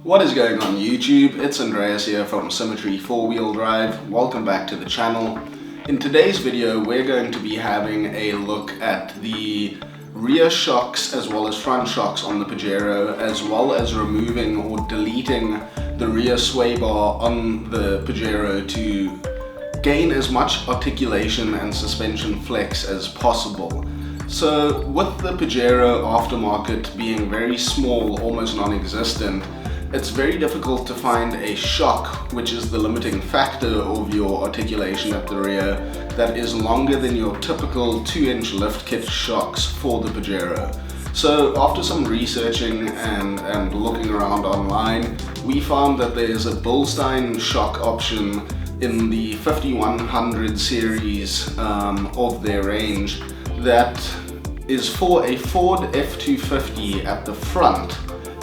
What is going on YouTube? It's Andreas here from Symmetry 4-Wheel Drive. Welcome back to the channel. In today's video we're going to be having a look at the rear shocks as well as front shocks on the Pajero, as well as removing or deleting the rear sway bar on the Pajero to gain as much articulation and suspension flex as possible. So with the Pajero aftermarket being very small, almost non-existent, it's very difficult to find a shock, which is the limiting factor of your articulation at the rear, that is longer than your typical 2-inch lift kit shocks for the Pajero. So after some researching and looking around online, we found that there is a Bilstein shock option in the 5100 series of their range that is for a Ford F250 at the front,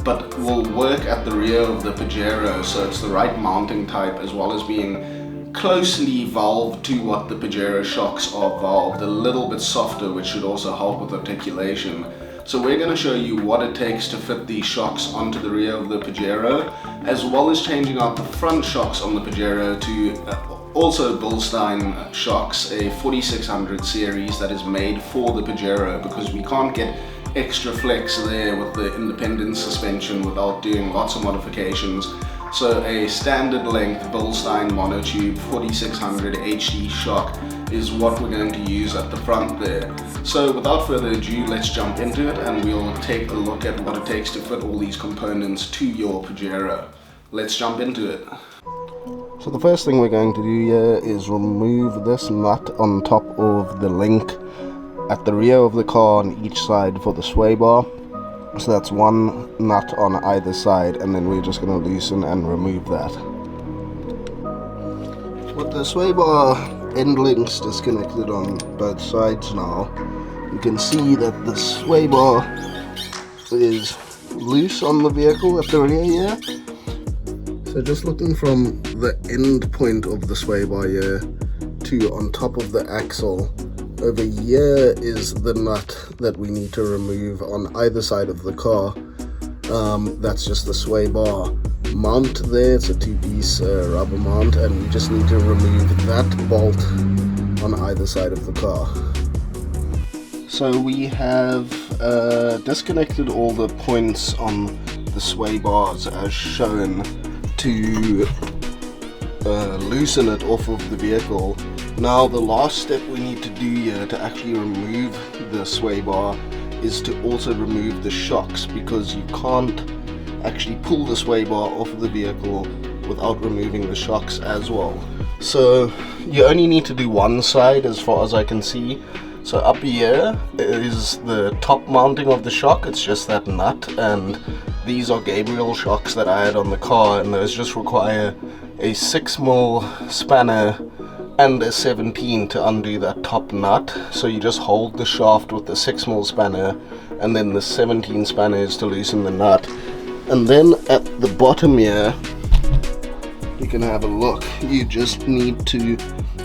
but will work at the rear of the Pajero, so it's the right mounting type as well as being closely valved to what the Pajero shocks are valved, a little bit softer, which should also help with articulation. So we're going to show you what it takes to fit these shocks onto the rear of the Pajero, as well as changing out the front shocks on the Pajero to also Bilstein shocks, a 4600 series that is made for the Pajero, because we can't get extra flex there with the independent suspension without doing lots of modifications. So a standard length Bilstein Monotube 4600 HD shock is what we're going to use at the front there. So without further ado, let's jump into it and we'll take a look at what it takes to fit all these components to your Pajero. Let's jump into it. So the first thing we're going to do here is remove this nut on top of the link at the rear of the car on each side for the sway bar. So that's one nut on either side, and then we're just going to loosen and remove that. With the sway bar end links disconnected on both sides now, you can see that the sway bar is loose on the vehicle at the rear here. So just looking from the end point of the sway bar here to on top of the axle, over here is the nut that we need to remove on either side of the car. That's just the sway bar mount there. It's a two-piece rubber mount, and we just need to remove that bolt on either side of the car. So we have disconnected all the points on the sway bars as shown to loosen it off of the vehicle. Now the last step we need to do here to actually remove the sway bar is to also remove the shocks, because you can't actually pull the sway bar off of the vehicle without removing the shocks as well. So you only need to do one side as far as I can see. So up here is the top mounting of the shock, it's just that nut, and these are Gabriel shocks that I had on the car, and those just require a 6mm spanner and a 17 to undo that top nut. So you just hold the shaft with the 6mm spanner, and then the 17 spanner is to loosen the nut. And then at the bottom here, you can have a look, you just need to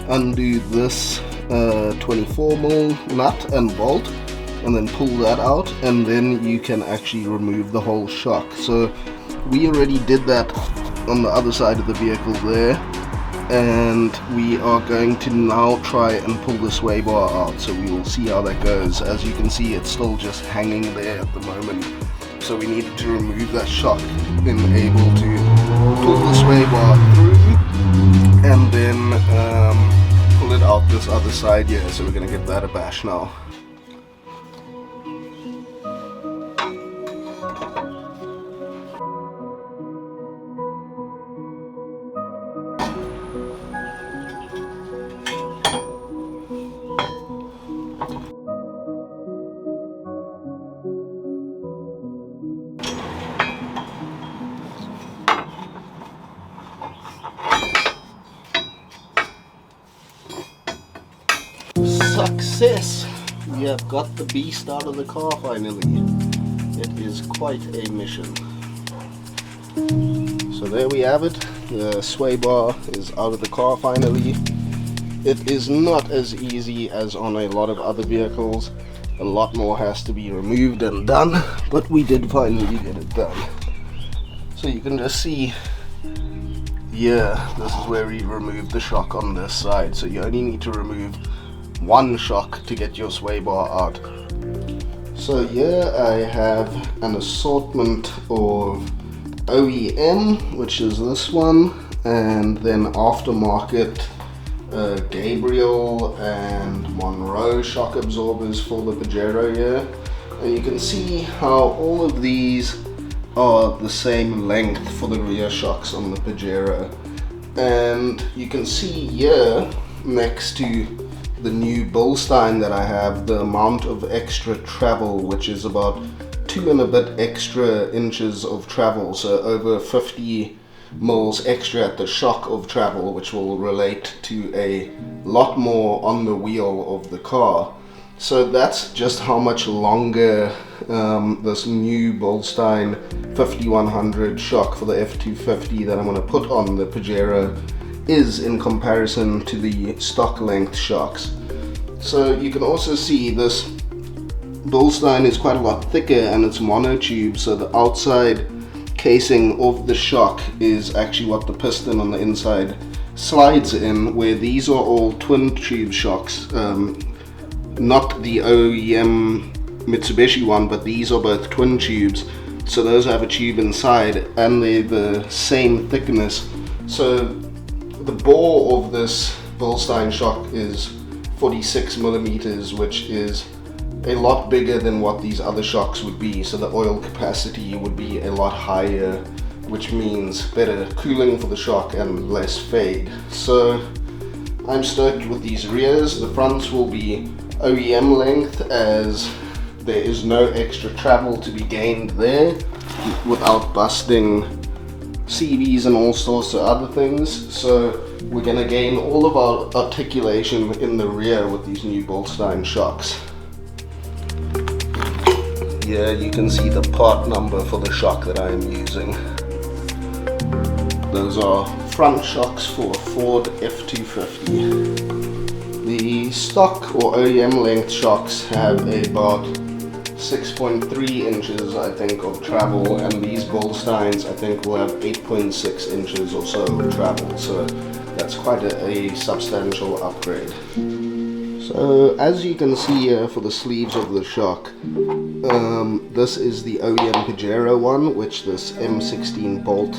undo this 24mm nut and bolt, and then pull that out, and then you can actually remove the whole shock. So we already did that on the other side of the vehicle there, and we are going to now try and pull the sway bar out. So we will see how that goes. As you can see, it's still just hanging there at the moment, so we needed to remove that shock, then able to pull the sway bar through and then pull it out this other side here. So we're going to give that a bash now. Success! We have got the beast out of the car finally. It is quite a mission. So there we have it. The sway bar is out of the car finally. It is not as easy as on a lot of other vehicles. A lot more has to be removed and done, but we did finally get it done. So you can just see here, this is where we removed the shock on this side. So you only need to remove one shock to get your sway bar out. So here I have an assortment of OEM, which is this one, and then aftermarket Gabriel and Monroe shock absorbers for the Pajero here. And you can see how all of these are the same length for the rear shocks on the Pajero. And you can see here next to the new Bilstein that I have the amount of extra travel, which is about 2 and a bit extra inches of travel, so over 50 mils extra at the shock of travel, which will relate to a lot more on the wheel of the car. So that's just how much longer this new Bilstein 5100 shock for the F250 that I'm going to put on the Pajero is in comparison to the stock length shocks. So you can also see this Bilstein is quite a lot thicker and it's monotube, so the outside casing of the shock is actually what the piston on the inside slides in, where these are all twin tube shocks, not the OEM Mitsubishi one, but these are both twin tubes, so those have a tube inside and they're the same thickness. So the bore of this Bilstein shock is 46 millimeters, which is a lot bigger than what these other shocks would be, so the oil capacity would be a lot higher, which means better cooling for the shock and less fade. So I'm stoked with these rears. The fronts will be OEM length, as there is no extra travel to be gained there without busting CVs and all sorts of other things. So we're going to gain all of our articulation in the rear with these new Bilstein shocks. Here you can see the part number for the shock that I am using. Those are front shocks for a Ford F250. The stock or OEM length shocks have about 6.3 inches, I think, of travel, and these Bilsteins I think will have 8.6 inches or so of travel, so that's quite a substantial upgrade. So as you can see here for the sleeves of the shock, this is the OEM Pajero one, which this M16 bolt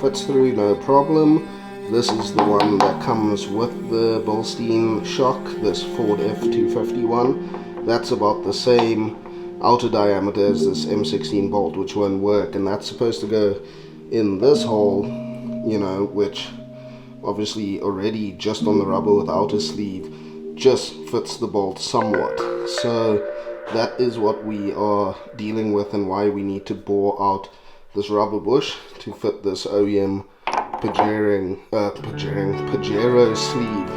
fits through no problem. This is the one that comes with the Bilstein shock, this Ford F250 one. That's about the same outer diameter as this M16 bolt, which won't work, and that's supposed to go in this hole, you know, which obviously already just on the rubber without a sleeve just fits the bolt somewhat. So that is what we are dealing with and why we need to bore out this rubber bush to fit this OEM Pajero sleeve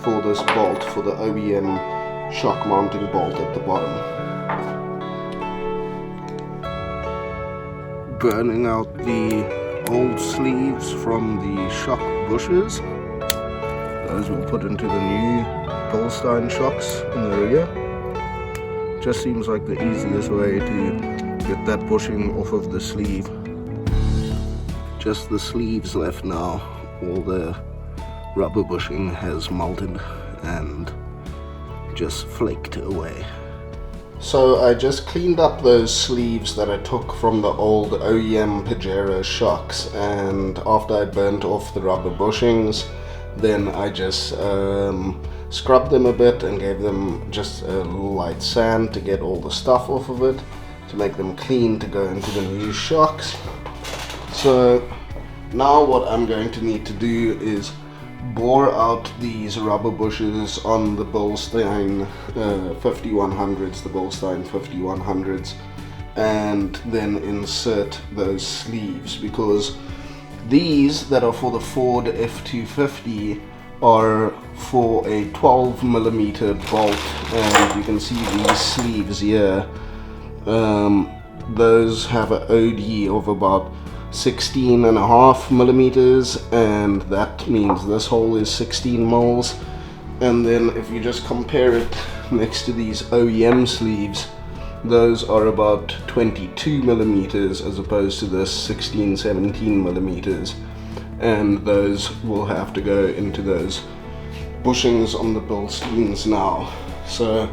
for this bolt, for the OEM shock mounting bolt at the bottom. Burning out the old sleeves from the shock bushes. Those we'll put into the new Bilstein shocks in the rear. Just seems like the easiest way to get that bushing off of the sleeve. Just the sleeves left now. All the rubber bushing has melted and just flaked away. So I just cleaned up those sleeves that I took from the old OEM Pajero shocks, and after I burnt off the rubber bushings, then I just scrubbed them a bit and gave them just a little light sand to get all the stuff off of it, to make them clean to go into the new shocks. So now what I'm going to need to do is bore out these rubber bushes on the Bilstein 5100s, the Bilstein 5100s, and then insert those sleeves, because these that are for the Ford F250 are for a 12mm bolt, and you can see these sleeves here, those have an OD of about 16.5mm, and that means this hole is 16 mils. And then if you just compare it next to these OEM sleeves, those are about 22 millimeters as opposed to this 16-17 millimeters, and those will have to go into those bushings on the Bilsteins now. So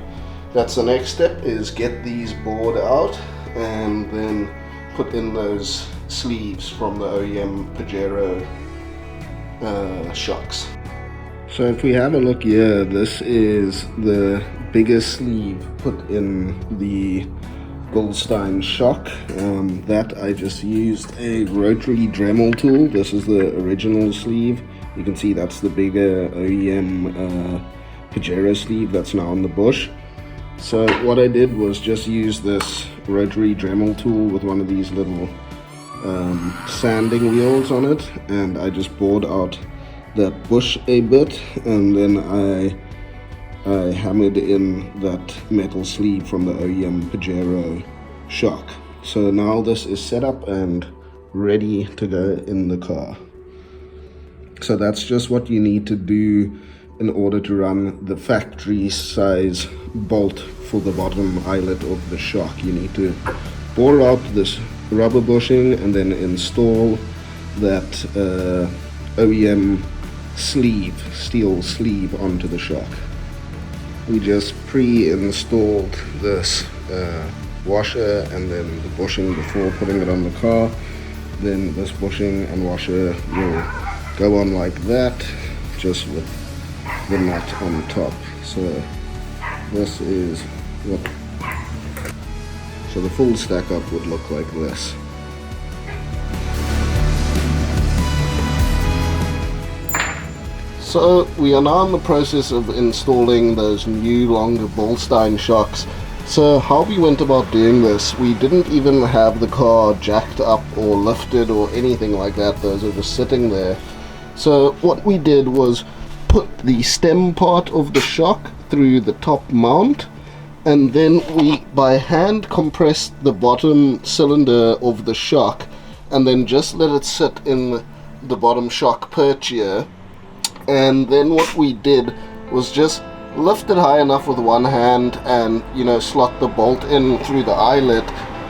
that's the next step, is get these bored out and then put in those sleeves from the OEM Pajero shocks. So if we have a look here, this is the biggest sleeve put in the Bilstein shock. That I just used a rotary Dremel tool. This is the original sleeve. You can see that's the bigger OEM Pajero sleeve that's now on the bush. So what I did was just use this rotary Dremel tool with one of these little sanding wheels on it, and I just bored out that bush a bit, and then I hammered in that metal sleeve from the OEM Pajero shock. So now this is set up and ready to go in the car. So that's just what you need to do in order to run the factory size bolt for the bottom eyelet of the shock. You need to bore out this rubber bushing and then install that OEM steel sleeve onto the shock. We just pre-installed this washer and then the bushing before putting it on the car. Then this bushing and washer will go on like that, just with the nut on top. So this is what, so the full stack up would look like this. So we are now in the process of installing those new longer Bilstein shocks. So how we went about doing this, we didn't even have the car jacked up or lifted or anything like that. Those are just sitting there. So what we did was put the stem part of the shock through the top mount, and then we by hand compressed the bottom cylinder of the shock and then just let it sit in the bottom shock perch here. And then what we did was just lift it high enough with one hand and, you know, slot the bolt in through the eyelet,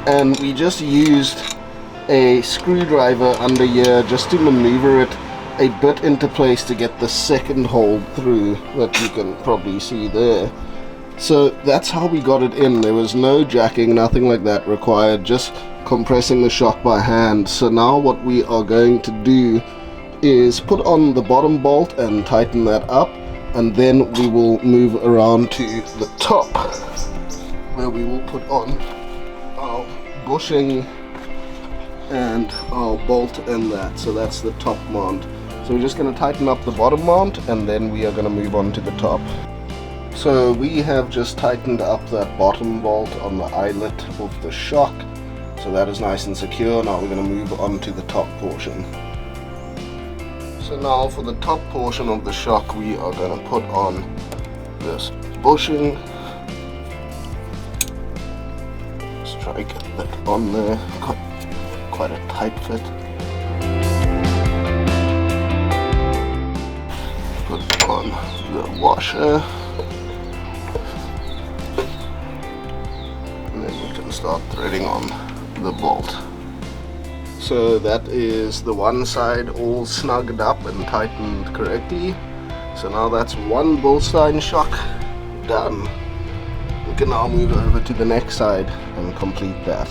and we just used a screwdriver under here just to maneuver it a bit into place to get the second hole through that you can probably see there. So that's how we got it in. There was no jacking, nothing like that required, just compressing the shock by hand. So now what we are going to do is put on the bottom bolt and tighten that up, and then we will move around to the top where we will put on our bushing and our bolt and that. So that's the top mount. So we're just going to tighten up the bottom mount and then we are going to move on to the top. So we have just tightened up that bottom bolt on the eyelet of the shock, so that is nice and secure. Now we're going to move on to the top portion. So now for the top portion of the shock, we are going to put on this bushing. Let's try to get that on there. Quite a tight fit. Put on the washer. And then we can start threading on the bolt. So that is the one side all snugged up and tightened correctly. So now that's one Bilstein shock done. We can now move over to the next side and complete that.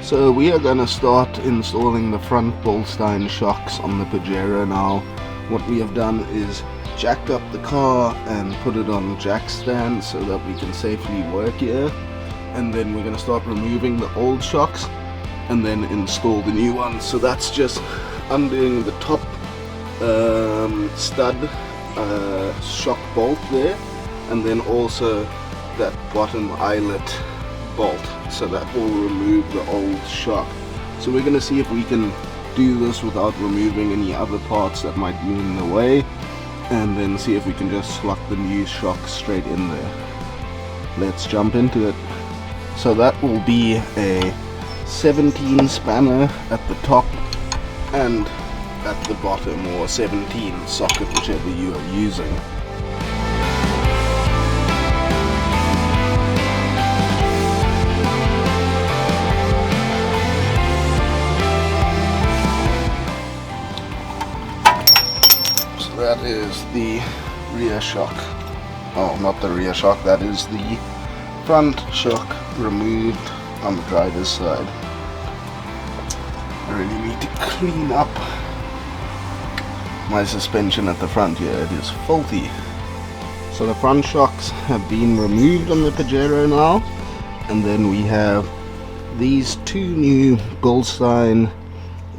So we are going to start installing the front Bilstein shocks on the Pajero now. What we have done is jacked up the car and put it on jack stands so that we can safely work here. And then we're going to start removing the old shocks and then install the new ones. So that's just undoing the top stud shock bolt there, and then also that bottom eyelet bolt, so that will remove the old shock. So we're going to see if we can do this without removing any other parts that might be in the way, and then see if we can just slot the new shock straight in there. Let's jump into it. So that will be a 17 spanner at the top and at the bottom, or 17 socket, whichever you are using. that is the rear shock. Oh, not the rear shock, that is the front shock removed on the driver's side. I really need to clean up my suspension at the front here. It is faulty. So the front shocks have been removed on the Pajero now, and then we have these two new Bilstein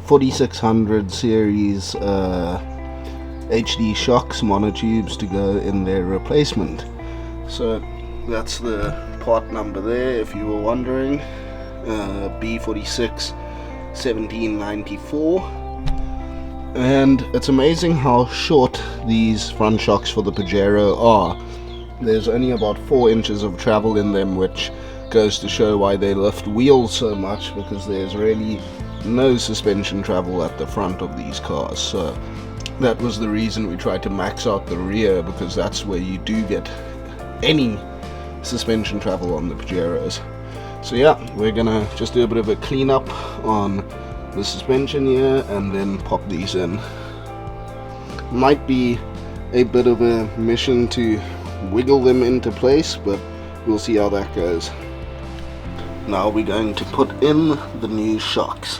4600 series HD shocks, monotubes, to go in their replacement. So that's the part number there, if you were wondering. B46 1794. And it's amazing how short these front shocks for the Pajero are. There's only about 4 inches of travel in them, which goes to show why they lift wheels so much, because there's really no suspension travel at the front of these cars. So that was the reason we tried to max out the rear, because that's where you do get any suspension travel on the Pajeros. So yeah, we're gonna just do a bit of a cleanup on the suspension here and then pop these in. Might be a bit of a mission to wiggle them into place, but we'll see how that goes. Now we're going to put in the new shocks.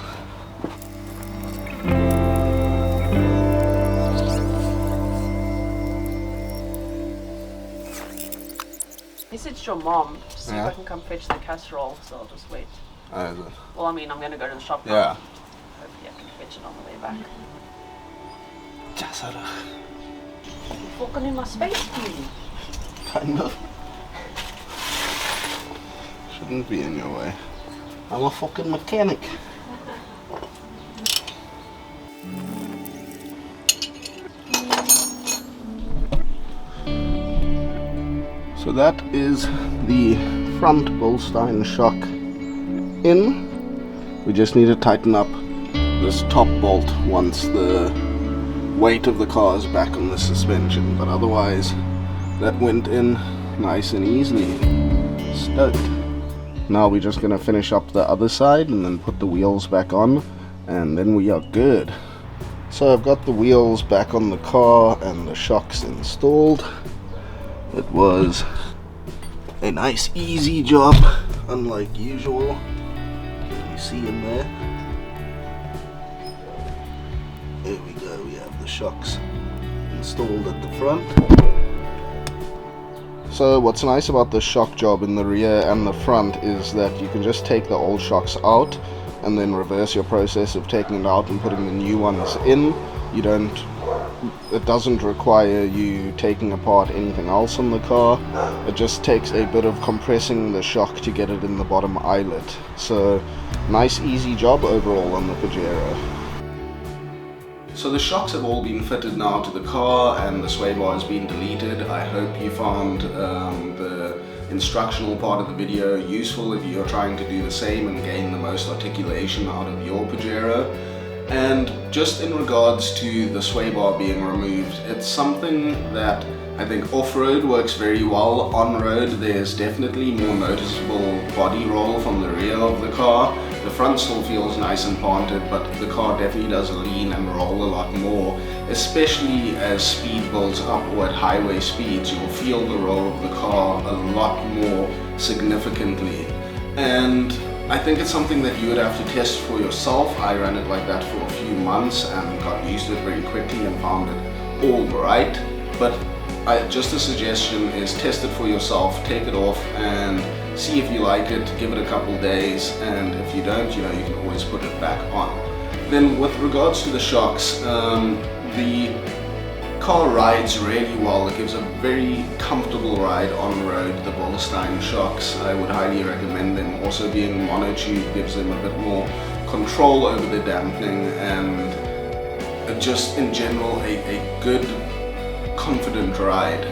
He said it's your mom, to see if I can come fetch the casserole, so I'll just wait. Oh, is it? Well, I mean, I'm going to go to the shop now. Yeah. Hopefully I can fetch it on the way back. You're walking in my space, dude. Kind of. Shouldn't be in your way. I'm a fucking mechanic. So that is the front Bilstein shock in. We just need to tighten up this top bolt once the weight of the car is back on the suspension, but otherwise that went in nice and easily. Stoked. Now we're just going to finish up the other side and then put the wheels back on, and then we are good. So I've got the wheels back on the car and the shocks installed. It was a nice easy job, unlike usual. You see in there. There we go, we have the shocks installed at the front. So what's nice about the shock job in the rear and the front is that you can just take the old shocks out and then reverse your process of taking it out and putting the new ones in. It doesn't require you taking apart anything else on the car. It just takes a bit of compressing the shock to get it in the bottom eyelet. So nice easy job overall on the Pajero. So the shocks have all been fitted now to the car and the sway bar has been deleted. I hope you found the instructional part of the video useful if you're trying to do the same and gain the most articulation out of your Pajero. And just in regards to the sway bar being removed, it's something that I think off-road works very well. On-road there's definitely more noticeable body roll from the rear of the car. The front still feels nice and planted, but the car definitely does lean and roll a lot more, especially as speed builds up or at highway speeds. You'll feel the roll of the car a lot more significantly. And I think it's something that you would have to test for yourself. I ran it like that for a few months and got used to it very quickly and found it all right. But just a suggestion is test it for yourself, take it off and see if you like it, give it a couple days, and if you don't, you can always put it back on. Then with regards to the shocks, the car rides really well. It gives a very comfortable ride on road, the Bilstein shocks. I would highly recommend them. Also being monotube gives them a bit more control over the damping and just in general a good confident ride.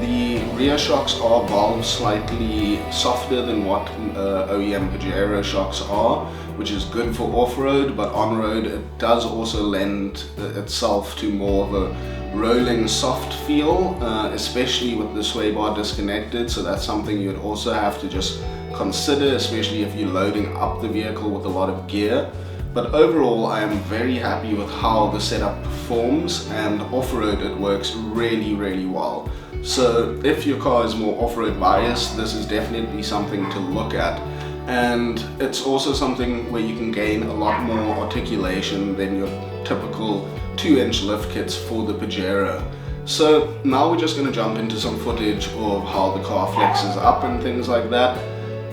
The rear shocks are valved slightly softer than what OEM Pajero shocks are, which is good for off-road, but on-road it does also lend itself to more of a rolling soft feel, especially with the sway bar disconnected. So that's something you'd also have to just consider, especially if you're loading up the vehicle with a lot of gear. but overall I am very happy with how the setup performs, and off-road it works really well. So if your car is more off-road biased, this is definitely something to look at. And it's also something where you can gain a lot more articulation than your typical 2-inch lift kits for the Pajero. So now we're just going to jump into some footage of how the car flexes up and things like that.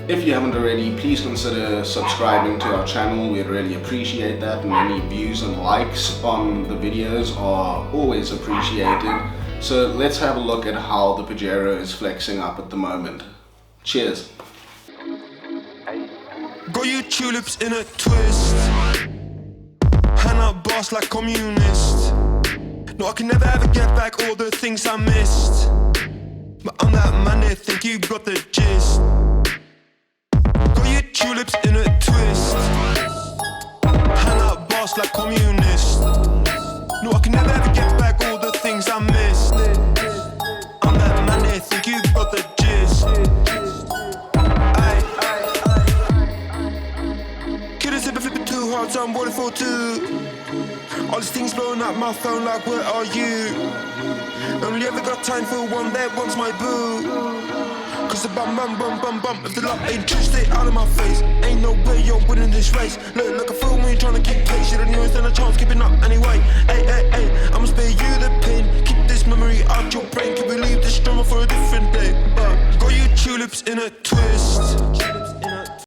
If you haven't already, please consider subscribing to our channel. We'd really appreciate that, and any views and likes on the videos are always appreciated. So let's have a look at how the Pajero is flexing up at the moment. Cheers! Got you tulips in a twist, hand up boss like communist. No, I can never ever get back all the things I missed, but I'm that man that think you got the gist. Got you tulips in a twist, hand up boss like communist. No, I can never ever get back all the things I missed. I'm that man that think you got the gist. I'm wanting for two. All these things blowing up my phone like, where are you? Only ever got time for one that wants my boo. Cause the bum if the love ain't true, stay out of my face. Ain't no way you're winning this race. Look like a fool when you're trying to keep pace. You don't even